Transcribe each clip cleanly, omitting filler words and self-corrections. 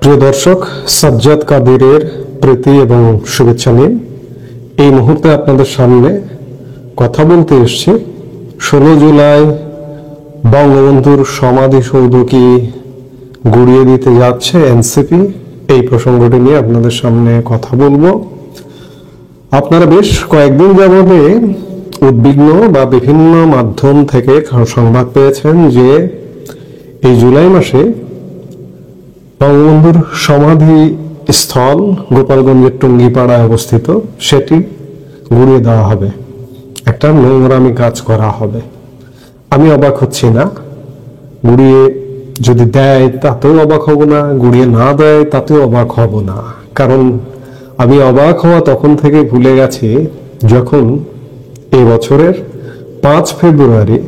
প্রিয় দর্শক, সাজ্জাদ কাদিরের প্রীতি এবং শুভেচ্ছা নিন। এই মুহূর্তে আপনাদের সামনে কথা বলতে এসেছি 16 জুলাই বঙ্গবন্ধুর সমাধিসৌধ কি গুড়িয়ে দিতে যাচ্ছে এনসিপি, এই প্রসঙ্গটি নিয়ে আপনাদের সামনে কথা বলবো। আপনারা বেশ কয়েকদিন যাবতে উদ্বিগ্ন বা বিভিন্ন মাধ্যম থেকে সংবাদ পেয়েছেন যে এই জুলাই মাসে বঙ্গবন্ধুর সমাধি স্থল গোপালগঞ্জের টুঙ্গিপাড়ায় অবস্থিত, সেটি গুড়িয়ে দেওয়া হবে, একটা নোংরামি কাজ করা হবে। আমি অবাক হচ্ছি না, গুড়িয়ে যদি দেয় তাতেও অবাক হব না, গুড়িয়ে না দেয় তাতেও অবাক হব না। কারণ আমি অবাক হওয়া তখন থেকে ভুলে গেছি যখন এই বছরের 5 ফেব্রুয়ারি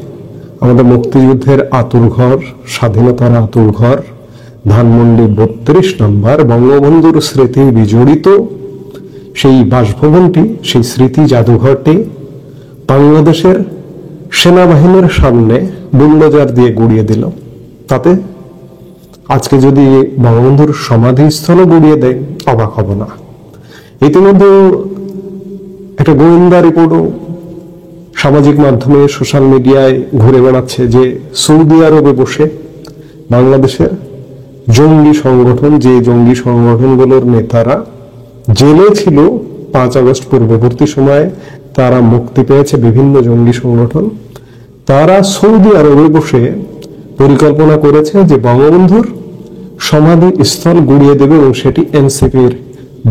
আমাদের মুক্তিযুদ্ধের আতুরঘর, স্বাধীনতার আতুরঘর, ধানমন্ডি 32 নম্বর বঙ্গবন্ধুর স্মৃতি বিজড়িত সেই বাসভবনটি, সেই স্মৃতি জাদুঘরটি বাংলাদেশের সেনাবাহিনীর সামনে বুলডোজার দিয়ে গুড়িয়ে দিল। তাতে আজকে যদি বঙ্গবন্ধুর সমাধিস্থলও গুড়িয়ে দেয় অবাক হব না। ইতিমধ্যে একটা গোয়েন্দা রিপোর্টও সামাজিক মাধ্যমে, সোশ্যাল মিডিয়ায় ঘুরে বেড়াচ্ছে যে সৌদি আরবে বসে বাংলাদেশের জঙ্গি সংগঠন, যে জঙ্গি সংগঠনগুলোর নেতারা জেলে ছিল 5 আগস্ট পূর্ববর্তী সময়ে, তারা মুক্তি পেয়েছে, বিভিন্ন জঙ্গি সংগঠন, তারা সৌদি আরবে বসে পরিকল্পনা করেছে যে বঙ্গবন্ধুর সমাধি স্থল গুড়িয়ে দেবে, এবং সেটি এনসিপির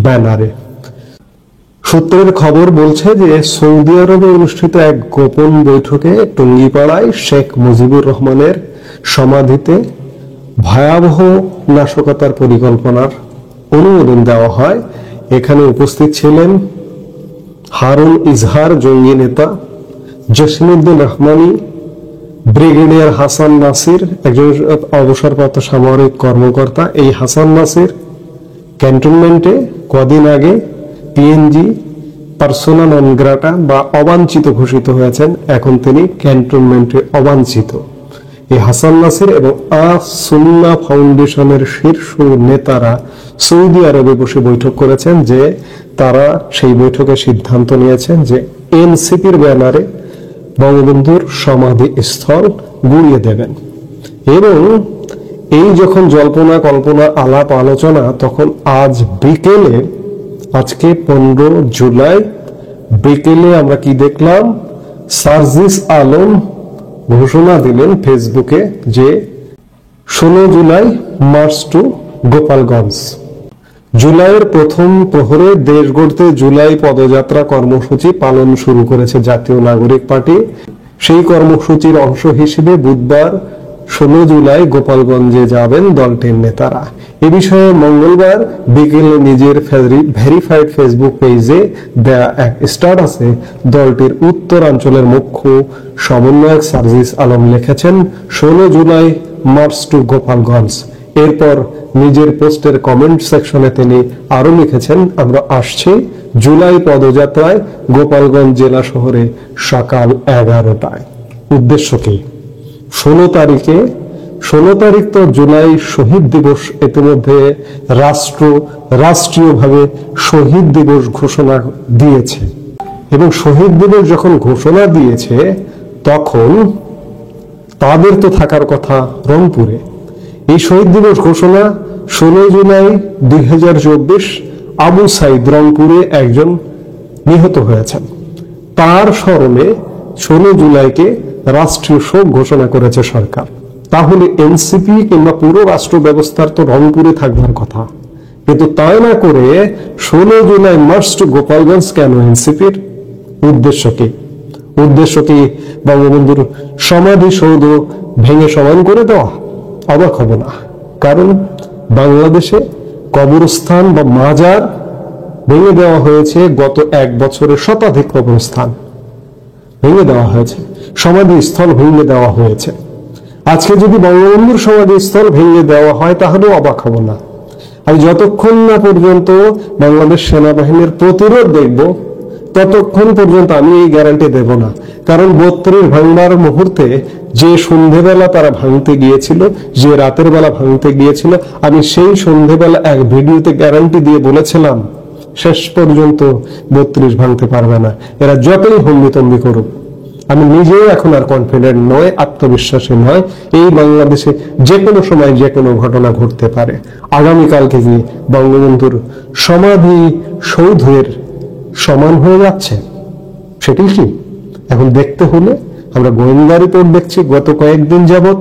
ব্যানারে। সূত্রের খবর বলছে যে সৌদি আরবে অনুষ্ঠিত এক গোপন বৈঠকে টুঙ্গিপাড়ায় শেখ মুজিবুর রহমানের সমাধিতে ভয়াবহ নাশকতার পরিকল্পনার অনুমোদন দেওয়া হয়। এখানে উপস্থিত ছিলেন হারুন ইজহার জঙ্গি নেতা, জসিমউদ্দিন রহমানী, ব্রিগেডিয়ার হাসান নাসির, একজন অবসরপ্রাপ্ত সামরিক কর্মকর্তা। এই হাসান নাসির ক্যান্টনমেন্টে কদিন আগে পিএনজি পার্সোনা নন গ্রাটা বা অবাঞ্ছিত ঘোষিত হয়েছেন, এখন তিনি ক্যান্টনমেন্টে অবাঞ্ছিত। এই হাসান নাসির এবং সুন্নাহ ফাউন্ডেশনের শীর্ষ নেতারা সৌদি আরবে বসে বৈঠক করেছেন, যে তারা সেই বৈঠকে সিদ্ধান্ত নিয়েছেন যে এনসিপির ব্যানারে বঙ্গবন্ধুর সমাধি স্থল গুড়িয়ে দেবেন। এবং এই যখন জল্পনা কল্পনা আলাপ আলোচনা, তখন আজ বিকেলে, আজকে 15 জুলাই বিকেলে আমরা কি দেখলাম, সার্জিস আলম ঘোষণা দিলেন ফেসবুকে যে 16 জুলাই মার্চ টু গোপালগঞ্জ। জুলাইয়ের প্রথম প্রহরে দেশ গড়তে জুলাই পদযাত্রা কর্মসূচি পালন শুরু করেছে জাতীয় নাগরিক পার্টি। সেই কর্মসূচির অংশ হিসেবে বুধবার 16 জুলাই গোপালগঞ্জে যাবেন দলটির নেতারা। এ বিষয়ে মঙ্গলবার বিকেলে নিজের ভেরিফাইড ফেসবুক পেজে দেয়া এক স্ট্যাটাসে দলটির উত্তরাঞ্চলের মুখ্য সমন্বয়ক সার্জিস আলম লিখেছেন 16 জুলাই মার্চ টু গোপালগঞ্জ। এরপর নিজের পোস্টের কমেন্ট সেকশনে তিনি আরো লিখেছেন, আমরা আসছি জুলাই পদযাত্রায় গোপালগঞ্জ জেলা শহরে সকাল 11টায়। উদ্দেশ্য কি? 16 তারিখ তো জুলাই শহীদ দিবস, ইতিমধ্যে রাষ্ট্রীয়ভাবে শহীদ দিবস ঘোষণা দিয়েছে, এবং শহীদ দিবস যখন ঘোষণা দিয়েছে তখন তাদের তো থাকার কথা রংপুরে। এই শহীদ দিবস ঘোষণা 16 জুলাই 2024 আবু সাইদ রংপুরে একজন নিহত হয়েছেন, তার স্মরণে 16 জুলাইকে রাষ্ট্রীয় শোক ঘোষণা করেছে সরকার। তাহলে এনসিপি কিংবা পুরো রাষ্ট্র ব্যবস্থার তো রংপুরে থাকবার কথা, কিন্তু তাই না করে 16 জুলাই মার্চ টু গোপালগঞ্জ কেন এনসিপির? উদ্দেশ্য কি? উদ্দেশ্য কি বঙ্গবন্ধুর সমাধিসৌধ ভেঙে সমান করে দেওয়া? অবাক হব না, কারণ বাংলাদেশে কবরস্থান বা মাজার ভেঙে দেওয়া হয়েছে, গত 1 বছরে শতাধিক কবরস্থান ভেঙে দেওয়া হয়েছে, সমাধিস্থল ভেঙে দেওয়া হয়েছে। আজকে যদি বঙ্গবন্ধুর সমাধিস্থল ভেঙে দেওয়া হয় তাহলেও অবাক হব না। আমি যতক্ষণ না পর্যন্ত বাংলাদেশ সেনাবাহিনীর প্রতিরোধ দেখব ততক্ষণ পর্যন্ত আমি এই গ্যারান্টি দেব না কারণ 32 ভাঙবার মুহূর্তে যে সন্ধেবেলা তারা ভাঙতে গিয়েছিল, যে রাতের বেলা ভাঙতে গিয়েছিল, আমি সেই সন্ধেবেলা এক ভিডিওতে গ্যারান্টি দিয়ে বলেছিলাম শেষ পর্যন্ত 32 ভাঙতে পারবে না, এরা যতই হম্বিতম্বি করুক। আমি নিজেও এখন আর কনফিডেন্ট নয়, আত্মবিশ্বাসী নয়। এই বাংলাদেশে যে কোনো সময় যে কোনো ঘটনা ঘটতে পারে। আগামীকালকে কি বঙ্গবন্ধুর সমাধি সৌধের সমান হয়ে যাচ্ছে? সেটি কি এখন দেখতে হলে আমরা গোয়েন্দা রিপোর্ট দেখছি গত কয়েকদিন যাবত,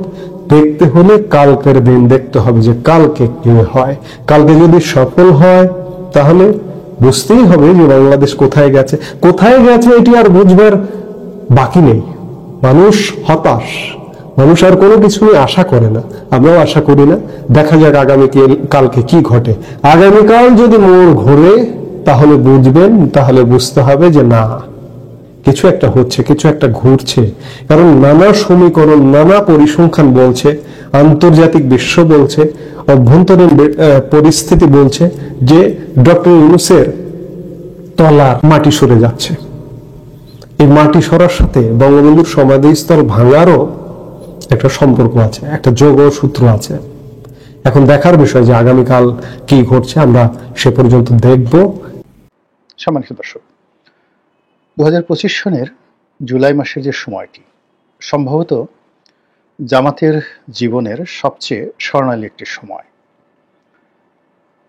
দেখতে হলে কালকের দিন দেখতে হবে যে কালকে কি হয়। কালকে যদি সফল হয় তাহলে বুঝতেই হবে যে বাংলাদেশ কোথায় গেছে। কোথায় গেছে এটি আর বুঝবার বাকি নেই। মানুষ হতাশ, মানুষ আর কোনো কিছু নিয়ে আশা করে না, আমরাও আশা করি না। দেখা যাক কালকে কি ঘটে। আগামীকাল যদি মোড় ঘোরে তাহলে বুঝবেন, তাহলে বুঝতে হবে যে না, কিছু একটা হচ্ছে, কিছু একটা ঘুরছে। কারণ নানা সমীকরণ, নানা পরিসংখ্যান বলছে, আন্তর্জাতিক বিশ্ব বলছে, অভ্যন্তরীণ পরিস্থিতি বলছে যে ডক্টর ইউনূসের তলার মাটি সরে যাচ্ছে। এই মাটি সরার সাথে বঙ্গবন্ধুর সমাধিস্থল ভাঙারও একটা সম্পর্ক আছে, একটা যোগসূত্র আছে। এখন দেখার বিষয় যে আগামীকাল কি ঘটছে, আমরা সে পর্যন্ত দেখব। সম্মানিত দর্শক, 2025 সনের জুলাই মাসের যে সময়টি সম্ভবত জামাতের জীবনের সবচেয়ে স্বর্ণালী একটি সময়।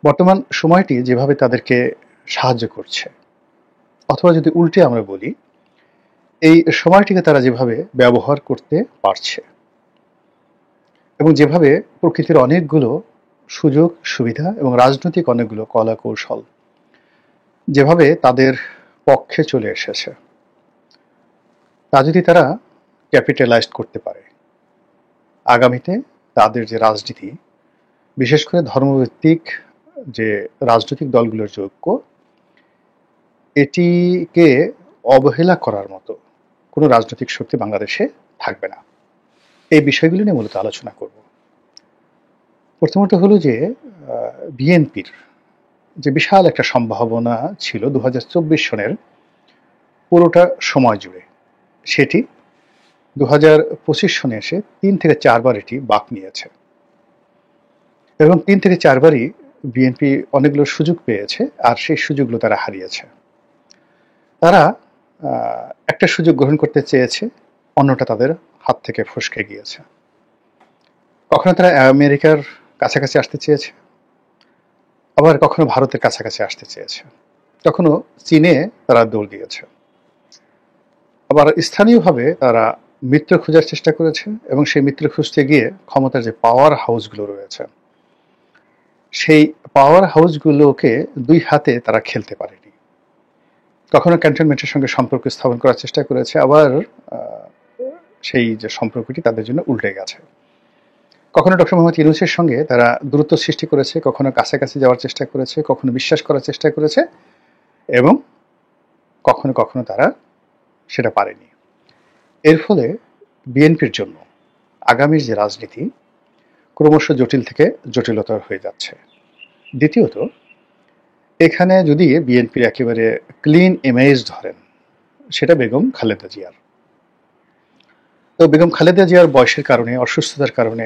বর্তমান সময়টি যেভাবে তাদেরকে সাহায্য করছে, অথবা যদি উল্টে আমরা বলি, এই সময়টিকে তারা যেভাবে ব্যবহার করতে পারছে এবং যেভাবে প্রকৃতির অনেকগুলো সুযোগ সুবিধা এবং রাজনৈতিক অনেকগুলো কলা কৌশল যেভাবে তাদের পক্ষে চলে এসেছে, তা যদি তারা ক্যাপিটালাইজ করতে পারে, আগামীতে তাদের যে রাজনীতি, বিশেষ করে ধর্মভিত্তিক যে রাজনৈতিক দলগুলোর যে ঐক্য, এটিকে অবহেলা করার মতো কোনো রাজনৈতিক শক্তি বাংলাদেশে থাকবে না। এই বিষয়গুলো নিয়ে মূলত আলোচনা করব। প্রথমত হলো যে বিএনপির যে বিশাল একটা সম্ভাবনা ছিল 2024 সনের পুরোটা সময় জুড়ে, সেটি 2025 সনে এসে 3 থেকে 4 বার এটি বাঁক নিয়েছে এবং 3 থেকে 4 বারই বিএনপি অনেকগুলো সুযোগ পেয়েছে, আর সেই সুযোগগুলো তারা হারিয়েছে। তারা একটা সুযোগ গ্রহণ করতে চেয়েছে, অন্যটা তাদের হাত থেকে ফসকে গিয়েছে। কখনো তারা আমেরিকার কাছাকাছি আসতে চেয়েছে, আবার কখনো ভারতের কাছাকাছি আসতে চেয়েছে, কখনো চীনে তারা দৌড় দিয়েছে, আবার স্থানীয়ভাবে তারা মিত্র খোঁজার চেষ্টা করেছে এবং সেই মিত্র খুঁজতে গিয়ে ক্ষমতার যে পাওয়ার হাউসগুলো রয়েছে, সেই পাওয়ার হাউসগুলোকে দুই হাতে তারা খেলতে পারেনি। কখনো ক্যান্টনমেন্টের সঙ্গে সম্পর্ক স্থাপন করার চেষ্টা করেছে, আবার সেই যে সম্পর্কটি তাদের জন্য উল্টে গেছে। কখনো ডক্টর মোহাম্মদ ইউনূসের সঙ্গে তারা দূরত্ব সৃষ্টি করেছে, কখনো কাছাকাছি যাওয়ার চেষ্টা করেছে, কখনো বিশ্বাস করার চেষ্টা করেছে এবং কখনো কখনো তারা সেটা পারেনি। এর ফলে বিএনপির জন্য আগামীর যে রাজনীতি ক্রমশ জটিল থেকে জটিলতর হয়ে যাচ্ছে। দ্বিতীয়ত, এখানে যদি বিএনপির একেবারে ক্লিন ইমেজ ধরেন, সেটা বেগম খালেদা জিয়ার। তো বেগম খালেদা জিয়ার বয়সের কারণে, অসুস্থতার কারণে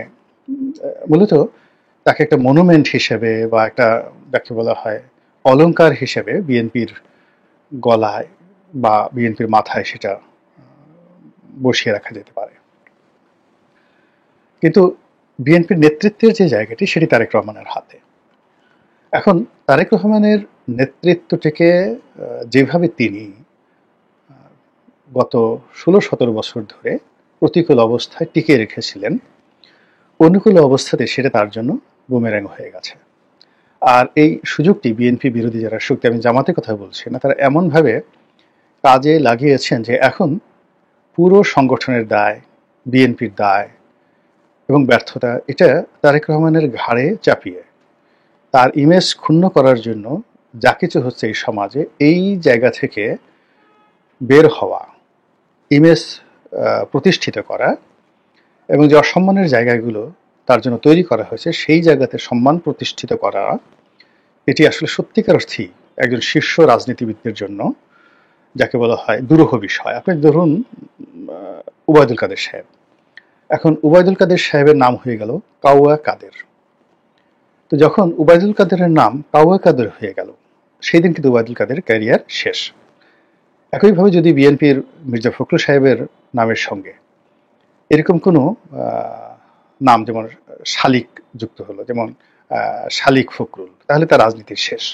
মূলত তাকে একটা মনুমেন্ট হিসেবে বা একটা যাকে বলা হয় অলংকার হিসেবে বিএনপির গলায় বা বিএনপির মাথায় সেটা বসিয়ে রাখা যেতে পারে। কিন্তু বিএনপির নেতৃত্বের যে জায়গাটি, সেটি তারেক রহমানের হাতে। এখন তারেক রহমানের নেতৃত্বটিকে যেভাবে তিনি গত 16-17 বছর ধরে প্রতিকূল অবস্থায় টিকে রেখেছিলেন, অনুকূল অবস্থাতে সেটা তার জন্য বুমেরাং হয়ে গেছে। আর এই সুযোগটি বিএনপি বিরোধী যারা শক্তি, আমি জামাতের কথা বলছি না, তারা এমনভাবে কাজে লাগিয়েছেন যে এখন পুরো সংগঠনের দায়, বিএনপির দায় এবং ব্যর্থতা, এটা তারেক রহমানের ঘাড়ে চাপিয়ে তার ইমেজ ক্ষুণ্ণ করার জন্য যা কিছু হচ্ছে এই সমাজে, এই জায়গা থেকে বের হওয়া, ইমেজ প্রতিষ্ঠিত করা এবং যে অসম্মানের জায়গাগুলো তার জন্য তৈরি করা হয়েছে, সেই জায়গাতে সম্মান প্রতিষ্ঠিত করা, এটি আসলে সত্যিকার অর্থেই একজন শীর্ষ রাজনীতিবিদদের জন্য যাকে বলা হয় দুরূহ বিষয়। আপনি ধরুন উবায়দুল কাদের সাহেব, এখন উবায়দুল কাদের সাহেবের নাম হয়ে গেল কাউয়া কাদের। তো যখন উবায়দুল কাদেরের নাম কাউয়া কাদের হয়ে গেল, সেই দিন কিন্তু উবায়দুল কাদের ক্যারিয়ার শেষ। একইভাবে যদি বিএনপির মির্জা ফখরুল সাহেবের নামের সঙ্গে এরকম কোনো নাম, যেমন শালিক যুক্ত হলো, যেমন শালিক ফখরুল, তাহলে তার রাজনীতির শেষ।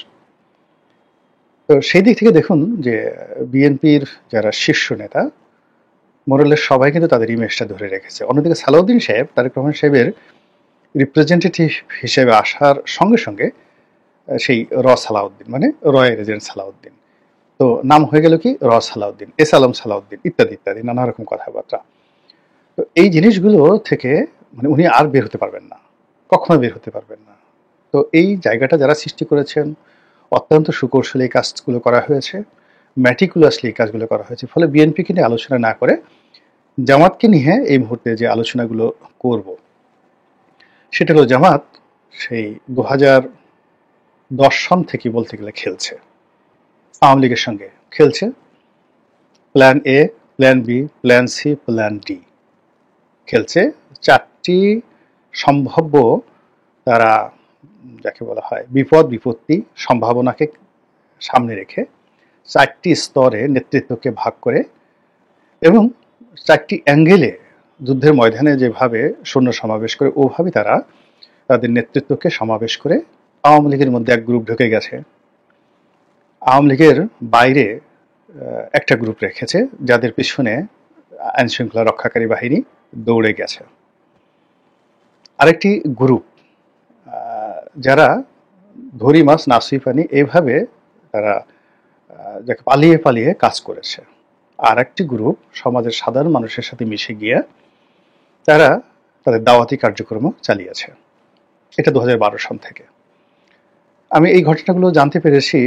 তো সেই দিক থেকে দেখুন যে বিএনপির যারা শীর্ষ নেতা মোরালের সবাই কিন্তু তাদের ইমেজটা ধরে রেখেছে। অন্যদিকে সালাউদ্দিন সাহেব, তারেক রহমান সাহেবের রিপ্রেজেন্টেটিভ হিসেবে আসার সঙ্গে সঙ্গে সেই সালাউদ্দিন মানে রয়ের এজেন্ট সালাউদ্দিন, তো নাম হয়ে গেল কি সালাউদ্দিন, এস আলম সালাউদ্দিন, ইত্যাদি ইত্যাদি নানা রকম কথাবার্তা। তো এই জিনিসগুলো থেকে মানে উনি আর বের হতে পারবেন না, কখনো বের হতে পারবেন না। তো এই জায়গাটা যারা সৃষ্টি করেছেন, অত্যন্ত সুকৌশলে এই কাজগুলো করা হয়েছে, ম্যাটিকুলাসলি এই কাজগুলো করা হয়েছে। ফলে বিএনপিকে নিয়ে আলোচনা না করে জামাতকে নিয়ে এই মুহূর্তে যে আলোচনাগুলো করব, সেটা হলো জামাত সেই 2010 সন থেকে বলতে গেলে খেলছে, আওয়ামী লীগের সঙ্গে খেলছে। Plan A, plan B, plan C, plan D খেলছে। 4টি সম্ভাব্য তারা যাকে বলা হয় বিপদ বিপত্তি সম্ভাবনাকে সামনে রেখে 4টি স্তরে নেতৃত্বকে ভাগ করে এবং 4টি অ্যাঙ্গেলে যুদ্ধের ময়দানে যেভাবে সৈন্য সমাবেশ করে ওভাবে তারা তাদের নেতৃত্বকে সমাবেশ করে আওয়ামী লীগের মধ্যে এক গ্রুপ ঢুকে গেছে, আওয়ামী লীগের বাইরে একটা গ্রুপ রেখেছে যাদের পিছনে আইন শৃঙ্খলা রক্ষাকারী বাহিনী দৌড়ে গেছে, আরেকটি গ্রুপ যারা ধরি মাছ নাসুই পানি এইভাবে তারা যাকে পালিয়ে পালিয়ে কাজ করেছে, আর একটি গ্রুপ সমাজের সাধারণ মানুষের সাথে মিশে গিয়ে তারা তাদের দাওয়াতি কার্যক্রম চালিয়েছে। এটা 2012 সন থেকে। আমি এই ঘটনাগুলো জানতে পেরেছি,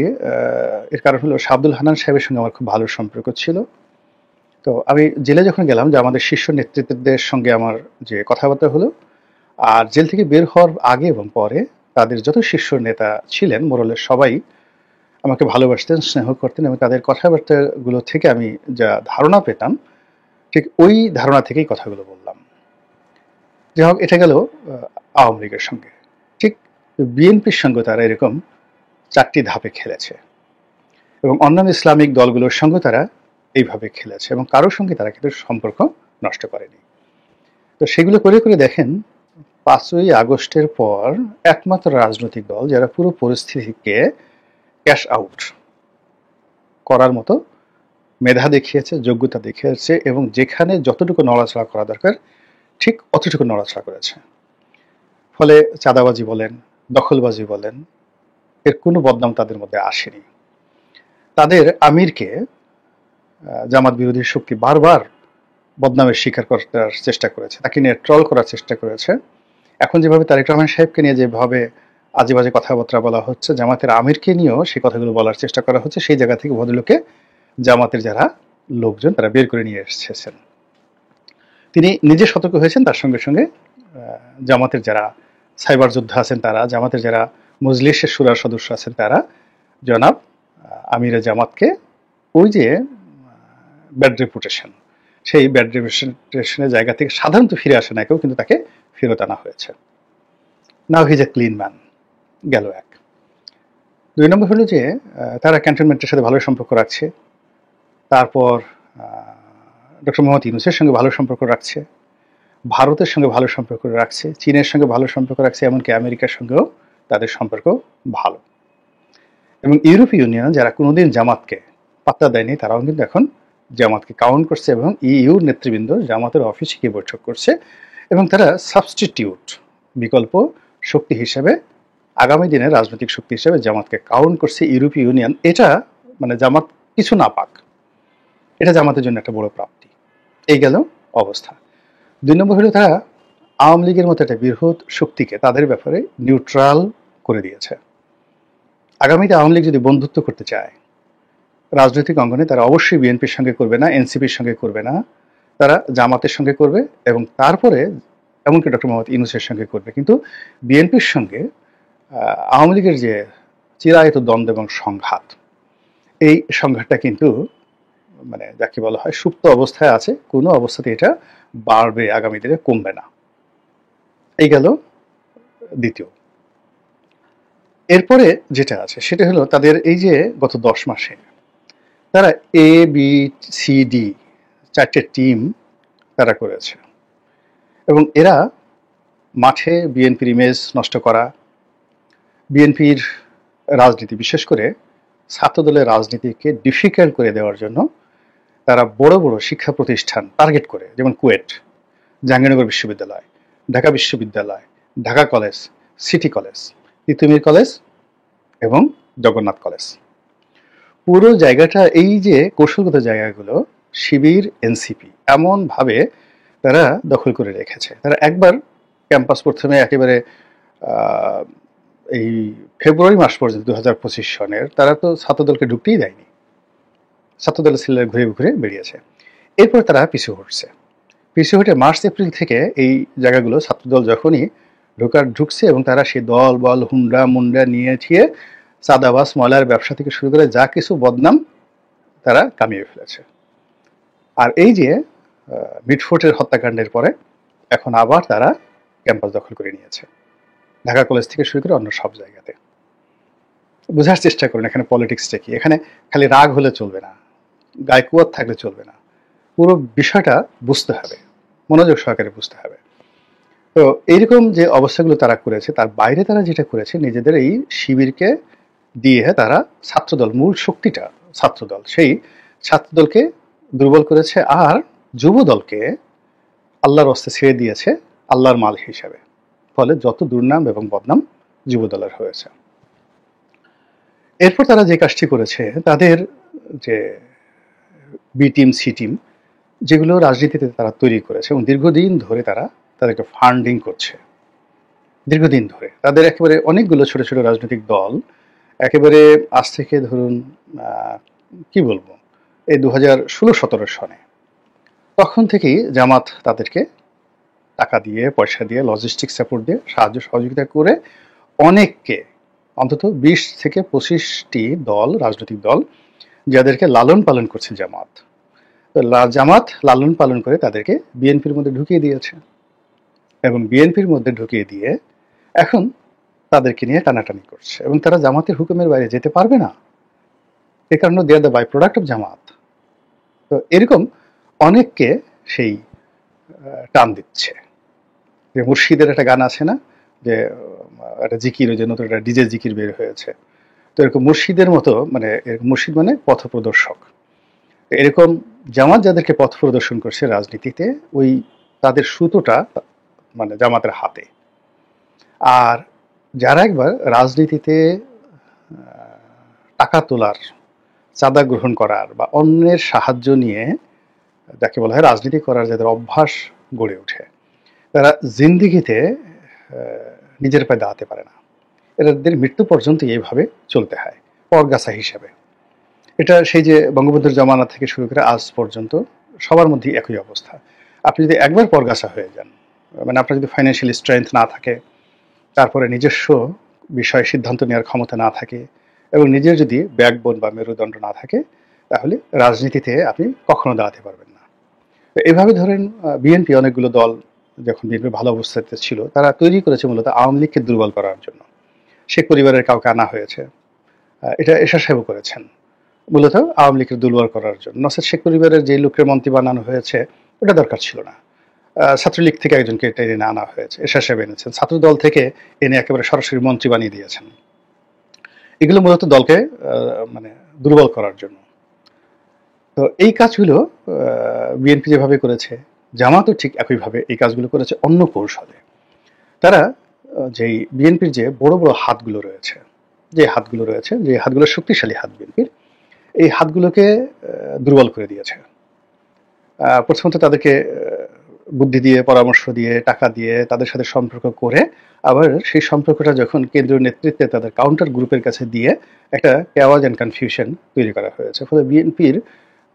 এর কারণ হলো আব্দুল হান্নান সাহেবের সঙ্গে আমার খুব ভালো সম্পর্ক ছিল। তো আমি জেলে যখন গেলাম, যে আমাদের শীর্ষ নেতৃত্বদের সঙ্গে আমার যে কথাবার্তা হলো, আর জেল থেকে বের হওয়ার আগে এবং পরে তাদের যত শীর্ষ নেতা ছিলেন মোরালের সবাই আমাকে ভালোবাসতেন, স্নেহ করতেন, এবং তাদের কথাবার্তাগুলো থেকে আমি যা ধারণা পেতাম ঠিক ওই ধারণা থেকেই কথাগুলো বললাম। যাই হোক, এটা গেল আওয়ামী লীগের সঙ্গে। ঠিক বিএনপির সঙ্গে তারা এরকম 4টি ধাপে খেলেছে এবং অন্যান্য ইসলামিক দলগুলোর সঙ্গে তারা এইভাবে খেলেছে এবং কারোর সঙ্গে তারা কিন্তু সম্পর্ক নষ্ট করেনি। তো সেগুলো করে করে দেখেন 5ই আগস্টের পর একমাত্র রাজনৈতিক দল যারা পুরো পরিস্থিতিকে ক্যাশ আউট করার মতো মেধা দেখিয়েছে, যোগ্যতা দেখিয়েছে এবং যেখানে যতটুকু নড়াচড়া করা দরকার ঠিক অতটুকু নড়াচড়া করেছে। ফলে চাঁদাবাজি বলেন, দখলবাজি বলেন, এর কোনো বদনাম তাদের মধ্যে আসেনি। তাদের আমিরকে জামাত বিরোধী শক্তি বারবার বদনামের শিকার করার চেষ্টা করেছে, তাকে নিয়ে ট্রল করার চেষ্টা করেছে। এখন যেভাবে তারেক রহমান সাহেবকে নিয়ে যেভাবে আজে বাজে কথাবার্তা বলা হচ্ছে, জামাতের আমিরকে নিয়েও সেই কথাগুলো বলার চেষ্টা করা হচ্ছে। সেই জায়গা থেকে ভদ্রলোকে জামাতের যারা লোকজন তারা বের করে নিয়ে এসেছেন। তিনি নিজে সতর্ক হয়েছেন, তার সঙ্গে সঙ্গে জামাতের যারা সাইবার যোদ্ধা আছেন তারা, জামাতের যারা মজলিসের শুরার সদস্য আছেন তারা জনাব আমিরে জামাতকে ওই যে ব্যাড রেপুটেশন, সেই ব্যাড রেপুটেশনের জায়গা থেকে সাধারণত ফিরে আসে না কেউ, কিন্তু তাকে ফেরত আনা হয়েছে। নাও হিজ এ ক্লিন ম্যান, গেল এক। 2 নম্বর হলো যে তারা ক্যান্টনমেন্টের সাথে ভালো সম্পর্ক রাখছে, তারপর ডক্টর মোহাম্মদ ইউনূসের সঙ্গে ভালো সম্পর্ক রাখছে, ভারতের সঙ্গে ভালো সম্পর্ক রাখছে, চীনের সঙ্গে ভালো সম্পর্ক রাখছে, এমনকি আমেরিকার সঙ্গেও তাদের সম্পর্ক ভালো। এবং ইউরোপীয় ইউনিয়ন যারা কোনোদিন জামাতকে পাত্তা দেয়নি, তারাও কিন্তু এখন জামাতকে কাউন্ট করছে এবং ইইউ নেতৃবৃন্দ জামাতের অফিসে গিয়ে বৈঠক করছে এবং তারা সাবস্টিটিউট বিকল্প শক্তি হিসেবে আগামী দিনের রাজনৈতিক শক্তি হিসেবে জামাতকে কাউন্ট করছে ইউরোপীয় ইউনিয়ন। এটা মানে জামাত কিছু না পাক, এটা জামাতের জন্য একটা বড় প্রাপ্তি। এই গেল অবস্থা। 2 নম্বর হলো তারা আওয়ামী লীগের মতো একটা বৃহৎ শক্তিকে তাদের ব্যাপারে নিউট্রাল করে দিয়েছে। আগামীতে আওয়ামী লীগ যদি বন্ধুত্ব করতে চায় রাজনৈতিক অঙ্গনে, তারা অবশ্যই বিএনপির সঙ্গে করবে না, এনসিপির সঙ্গে করবে না, তারা জামাতের সঙ্গে করবে এবং তারপরে এমনকি ডক্টর মোহাম্মদ ইউনূসের সঙ্গে করবে। কিন্তু বিএনপির সঙ্গে আওয়ামী লীগের যে চিরায়ত দ্বন্দ্ব এবং সংঘাত, এই সংঘাতটা কিন্তু মানে যাকে বলা হয় সুপ্ত অবস্থায় আছে, কোনো অবস্থাতে এটা বাড়বে, আগামী দিনে কমবে না। এই গেল দ্বিতীয়। এরপরে যেটা আছে সেটা হলো তাদের এই যে গত 10 মাসে তারা ABCD 4টে টিম তারা করেছে, এবং এরা মাঠে বিএনপির ইমেজ নষ্ট করা, বিএনপির রাজনীতি বিশেষ করে ছাত্রদলের রাজনীতিকে ডিফিকাল্ট করে দেওয়ার জন্য তারা বড় বড় শিক্ষা প্রতিষ্ঠান টার্গেট করে, যেমন কুয়েট, জাহাঙ্গীরনগর বিশ্ববিদ্যালয়, ঢাকা বিশ্ববিদ্যালয়, Dhaka college, city college, Titumir college এবং জগন্নাথ কলেজ, পুরো জায়গাটা, এই যে কৌশলগত জায়গাগুলো শিবির এনসিপি এমনভাবে তারা দখল করে রেখেছে। তারা একবার ক্যাম্পাস প্রথমে একেবারে এই ফেব্রুয়ারি মাস পর্যন্ত 2025 সনের তারা তো ছাত্রদলকে ঢুকতেই দেয়নি, ছাত্রদলের ছেলেরা ঘুরে ঘুরে বেরিয়েছে। এরপর তারা পিছু হটছে, পিছু হটে মার্চ এপ্রিল থেকে এই জায়গাগুলো ছাত্রদল যখনই ঢুকছে, এবং তারা সেই দল বল হুন্ডা মুন্ডা নিয়ে ঠিয়ে চাঁদাবাস ময়লার ব্যবসা থেকে শুরু করে যা কিছু বদনাম তারা কামিয়ে ফেলেছে। আর এই যে মিটফোর্টের হত্যাকাণ্ডের পরে এখন আবার তারা ক্যাম্পাস দখল করে নিয়েছে, ঢাকা কলেজ থেকে শুরু করে অন্য সব জায়গাতে। বোঝার চেষ্টা করুন এখানে পলিটিক্সটা কি। এখানে খালি রাগ হলে চলবে না, গায়ে কুয়াত থাকলে চলবে না, পুরো বিষয়টা বুঝতে হবে, মনোযোগ সহকারে বুঝতে হবে। তো এইরকম যে অবস্থাগুলো তারা করেছে, তার বাইরে তারা যেটা করেছে, নিজেদের এই শিবিরকে দিয়ে তারা ছাত্রদল, মূল শক্তিটা ছাত্রদল, সেই ছাত্রদলকে দুর্বল করেছে, আর যুব দলকে আল্লাহর রাস্তায় ছেড়ে দিয়েছে আল্লাহর মাল হিসাবে। ফলে যত দুর্নাম এবং বদনাম যুব দলের হয়েছে। এরপর তারা যে কাজটি করেছে, তাদের যে বি টিম সি টিম যেগুলো রাজনীতিতে তারা তৈরি করেছে, এবং দীর্ঘদিন ধরে তারা তাদেরকে ফান্ডিং করছে, দীর্ঘদিন ধরে তাদের একেবারে অনেকগুলো ছোট ছোট রাজনৈতিক দল একেবারে আজ থেকে ধরুন কি বলবো, এই 2016-17 সনে তখন থেকেই জামাত তাদেরকে টাকা দিয়ে, পয়সা দিয়ে, লজিস্টিক সাপোর্ট দিয়ে, সাহায্য সহযোগিতা করে অনেককে, অন্তত 20 থেকে 25টি দল, রাজনৈতিক দল যাদেরকে লালন পালন করছে জামাত, তো জামাত লালন পালন করে তাদেরকে বিএনপির মধ্যে ঢুকিয়ে দিয়েছে, এবং বিএনপির মধ্যে ঢুকিয়ে দিয়ে এখন তাদেরকে নিয়ে টানাটানি করছে, এবং তারা জামাতের হুকুমের বাইরে যেতে পারবে না। এ কারণে they are the byproduct of Jamaat. তো এরকম অনেককে সেই টান দিচ্ছে। যে মুর্শিদের একটা গান আছে না, যে একটা জিকির, ওই যে নতুন একটা ডিজে জিকির বের হয়েছে, তো এরকম মুর্শিদের মতো, মানে এরকম মুর্শিদ মানে পথ প্রদর্শক, এরকম জামাত যাদেরকে পথ প্রদর্শন করছে রাজনীতিতে, ওই তাদের সুতোটা মানে জামাতের হাতে। আর যারা একবার রাজনীতিতে টাকা তোলার, চাঁদা গ্রহণ করার বা অন্যের সাহায্য নিয়ে যাকে বলা হয় রাজনীতি করার যাদের অভ্যাস গড়ে ওঠে, তারা জিন্দিগিতে নিজের পায়ে দাঁড়াতে পারে না। এদের মৃত্যু পর্যন্ত এইভাবে চলতে হয় পরগাছা হিসাবে। এটা সেই যে বঙ্গবন্ধুর জমানা থেকে শুরু করে আজ পর্যন্ত সবার মধ্যেই একই অবস্থা। আপনি যদি একবার পরগাছা হয়ে যান, মানে আপনার যদি ফাইন্যান্সিয়াল স্ট্রেংথ না থাকে, তারপরে নিজস্ব বিষয়ে সিদ্ধান্ত নেওয়ার ক্ষমতা না থাকে, এবং নিজের যদি ব্যাকবোন বা মেরুদণ্ড না থাকে, তাহলে রাজনীতিতে আপনি কখনো দাঁড়াতে পারবেন না। তো এভাবে ধরেন বিএনপি অনেকগুলো দল যখন বিএনপি ভালো অবস্থাতে ছিল, তারা তৈরি করেছে মূলত আওয়ামী লীগকে দুর্বল করার জন্য। শেখ পরিবারের কাউকে আনা হয়েছে, এটা এরশাদ সাহেব করেছেন, মূলত আওয়ামী লীগের দুর্বল করার জন্য। নসের শেখ পরিবারের যে লোকের মন্ত্রী বানানো হয়েছে ওটা দরকার ছিল না, ছাত্রলীগ থেকে একজনকে টেনে আনা হয়েছে, এরশাদ সাহেব এনেছেন, ছাত্র দল থেকে এনে একেবারে সরাসরি মন্ত্রী বানিয়ে দিয়েছেন। এগুলো মূলত দলকে মানে দুর্বল করার জন্য। তো এই কাজগুলো বিএনপি যেভাবে করেছে, জামাতও ঠিক একইভাবে এই কাজগুলো করেছে অন্য কৌশলে। তারা যেই বিএনপির যে বড় বড় হাতগুলো রয়েছে, যে হাতগুলো শক্তিশালী হাত বিএনপির, এই হাতগুলোকে দুর্বল করে দিয়েছে। প্রথমত তাদেরকে বুদ্ধি দিয়ে, পরামর্শ দিয়ে, টাকা দিয়ে তাদের সাথে সম্পর্ক করে, আবার সেই সম্পর্কটা যখন কেন্দ্রীয় নেতৃত্বে তাদের কাউন্টার গ্রুপের কাছে দিয়ে একটা কেওয়াজ অ্যান্ড কনফিউশন তৈরি করা হয়েছে। ফলে বিএনপির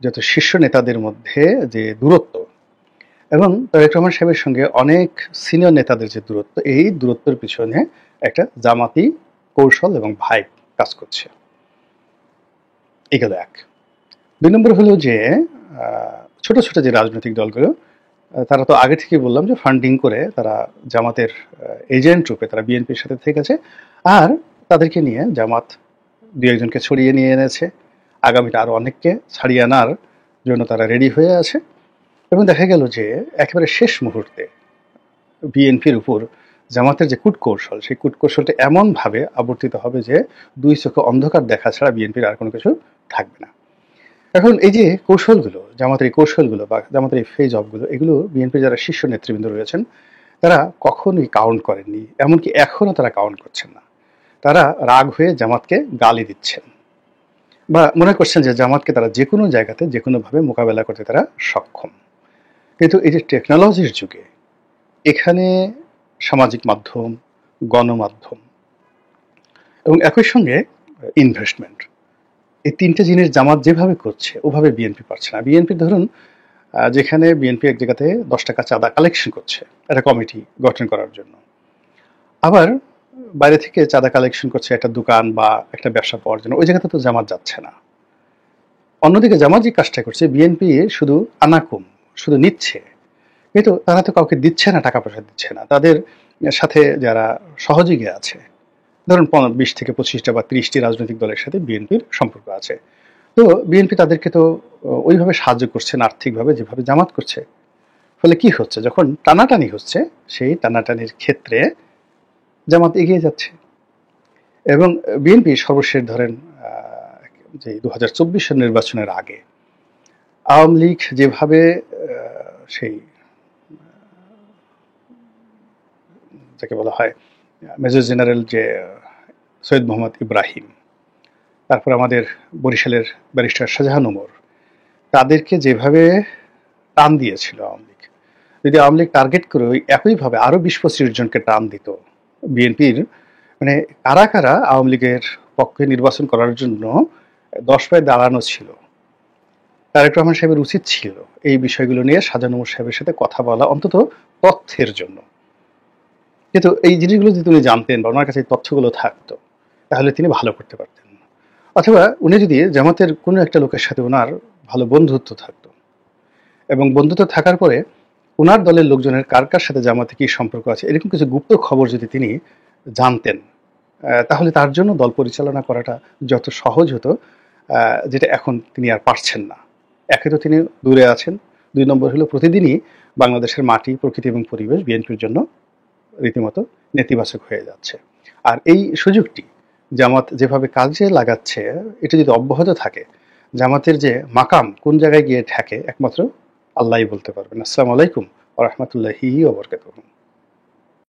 যত শীর্ষ নেতাদের মধ্যে যে দূরত্ব, এবং তারেক রহমান সাহেবের সঙ্গে অনেক সিনিয়র নেতাদের যে দূরত্ব, এই দূরত্বের পিছনে একটা জামাতি কৌশল এবং ভাইব কাজ করছে। এগুলো এক। দুই নম্বর হলো যে ছোট ছোট যে রাজনৈতিক দলগুলো তারা তো আগে থেকেই বললাম যে ফান্ডিং করে তারা জামাতের এজেন্ট রূপে তারা বিএনপির সাথে থেকেছে, আর তাদেরকে নিয়ে জামাত দু একজনকে ছড়িয়ে নিয়ে এনেছে, আগামীতে আরও অনেককে ছাড়িয়ে আনার জন্য তারা রেডি হয়ে আছে। এবং দেখা গেল যে একেবারে শেষ মুহূর্তে বিএনপির উপর জামাতের যে কূটকৌশল, সেই কূটকৌশলটা এমনভাবে আবর্তিত হবে যে দুই চোখে অন্ধকার দেখা ছাড়া বিএনপির আর কোনো কিছু থাকবে না। এখন এই যে কৌশলগুলো, জামাতের এই কৌশলগুলো বা জামাতের এই ফেজ অফগুলো, এগুলো বিএনপির যারা শীর্ষ নেতৃবৃন্দ রয়েছেন তারা কখনোই কাউন্ট করেননি, এমনকি এখনও তারা কাউন্ট করছেন না। তারা রাগ হয়ে জামাতকে গালি দিচ্ছেন বা মনে করছেন যে জামাতকে তারা যে কোনো জায়গাতে যে কোনোভাবে মোকাবেলা করতে তারা সক্ষম। কিন্তু এই যে টেকনোলজির যুগে এখানে সামাজিক মাধ্যম, গণমাধ্যম এবং একই সঙ্গে ইনভেস্টমেন্ট, এই তিনটে জিনিস জামাত যেভাবে করছে ওভাবে বিএনপি পারছে না। বিএনপি ধরুন যেখানে বিএনপি এক জায়গাতে 10 টাকা চাঁদা কালেকশন করছে একটা কমিটি গঠন করার জন্য, আবার বাইরে থেকে চাঁদা কালেকশন করছে একটা দোকান বা একটা ব্যবসা পাওয়ার জন্য, ওই জায়গাতে তো জামাত যাচ্ছে না। অন্যদিকে জামাত যে কাজটা করছে, বিএনপি শুধু আনাকুম শুধু নিচ্ছে, কিন্তু তারা তো কাউকে দিচ্ছে না, টাকা পয়সা দিচ্ছে না। তাদের সাথে যারা সহযোগী আছে, ধরুন 20 থেকে 25টা বা 30টি রাজনৈতিক দলের সাথে বিএনপির সম্পর্ক আছে, তো বিএনপি তাদেরকে তো ওইভাবে সাহায্য করছে না আর্থিকভাবে যেভাবে জামাত করছে। ফলে কি হচ্ছে, যখন টানাটানি হচ্ছে সেই টানাটানির ক্ষেত্রে জামাত এগিয়ে যাচ্ছে। এবং বিএনপি সর্বশেষ ধরেন যে 2024 নির্বাচনের আগে আওয়ামী লীগ যেভাবে সেই যাকে বলা হয় মেজর জেনারেল যে সৈয়দ মোহাম্মদ ইব্রাহিম, তারপর আমাদের বরিশালের ব্যারিস্টার শাহজাহান ওমর, তাদেরকে যেভাবে টান দিয়েছিল আওয়ামী লীগ, যদি আওয়ামী লীগ টার্গেট করে ওই একইভাবে আরো 20-25 জনকে টান দিত, বিএনপির মানে কারা কারা আওয়ামী লীগের পক্ষে নির্বাচন করার জন্য 10 পায়ে দাঁড়ানো ছিল, তারেক রহমান সাহেবের উচিত ছিল এই বিষয়গুলো নিয়ে শাহজাহান ওমর সাহেবের সাথে কথা বলা, অন্তত তথ্যের জন্য। কিন্তু এই জিনিসগুলো যদি উনি জানতেন বা ওনার কাছে এই তথ্যগুলো থাকতো, তাহলে তিনি ভালো করতে পারতেন। অথবা উনি যদি জামাতের কোনো একটা লোকের সাথে ওনার ভালো বন্ধুত্ব থাকতো, এবং বন্ধুত্ব থাকার পরে ওনার দলের লোকজনের কার কার সাথে জামাতে কি সম্পর্ক আছে, এরকম কিছু গুপ্ত খবর যদি তিনি জানতেন, তাহলে তার জন্য দল পরিচালনা করাটা যত সহজ হতো, যেটা এখন তিনি আর পারছেন না। একে তো তিনি দূরে আছেন, 2 নম্বর হলো প্রতিদিনই বাংলাদেশের মাটি, প্রকৃতি এবং পরিবেশ বিএনপির জন্য রীতিমতো নেতিবাচক হয়ে যাচ্ছে। আর এই সুযোগটি জামাত যেভাবে কাজে লাগাচ্ছে, এটা যদি অব্যাহত থাকে, জামাতের যে মাকাম কোন জায়গায় গিয়ে ঠেকে একমাত্র আল্লাহই বলতে পারবেন। আসসালামু আলাইকুম ওয়া রাহমাতুল্লাহি ওয়া বারাকাতুহু।